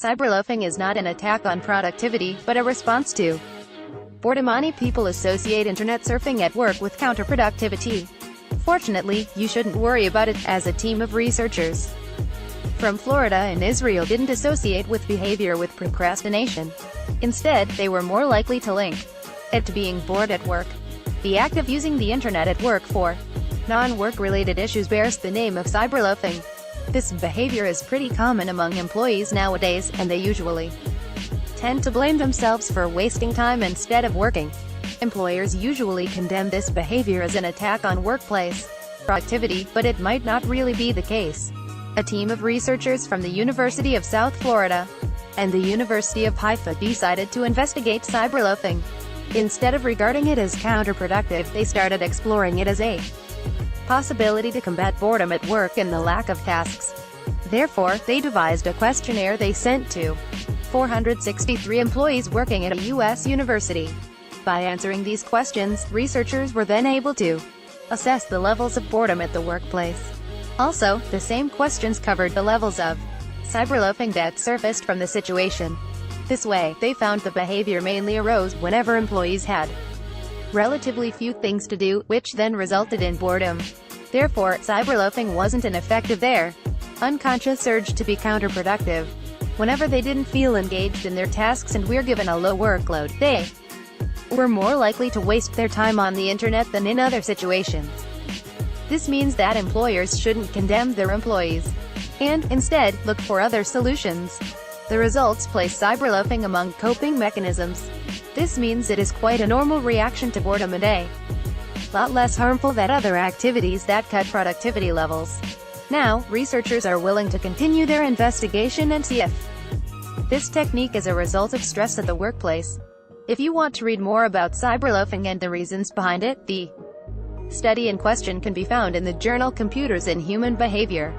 Cyberloafing is not an attack on productivity, but a response to boredom. Many people associate internet surfing at work with counterproductivity. Fortunately, you shouldn't worry about it, as a team of researchers from Florida and Israel didn't associate with behavior with procrastination. Instead, they were more likely to link it to being bored at work. The act of using the internet at work for non-work-related issues bears the name of cyberloafing. This behavior is pretty common among employees nowadays, and they usually tend to blame themselves for wasting time instead of working. Employers usually condemn this behavior as an attack on workplace productivity, but it might not really be the case. A team of researchers from the University of South Florida and the University of Haifa decided to investigate cyberloafing. Instead of regarding it as counterproductive, they started exploring it as a possibility to combat boredom at work and the lack of tasks. Therefore, they devised a questionnaire they sent to 463 employees working at a U.S. university. By answering these questions, researchers were then able to assess the levels of boredom at the workplace. Also, the same questions covered the levels of cyberloafing that surfaced from the situation. This way, they found the behavior mainly arose whenever employees had relatively few things to do, which then resulted in boredom. Therefore, cyberloafing wasn't an effective their unconscious urge to be counterproductive. Whenever they didn't feel engaged in their tasks and were given a low workload, they were more likely to waste their time on the internet than in other situations. This means that employers shouldn't condemn their employees, and, instead, look for other solutions. The results place cyberloafing among coping mechanisms. This means it is quite a normal reaction to boredom and a lot less harmful than other activities that cut productivity levels. Now, researchers are willing to continue their investigation and see if this technique is a result of stress at the workplace. If you want to read more about cyberloafing and the reasons behind it, the study in question can be found in the journal Computers and Human Behavior.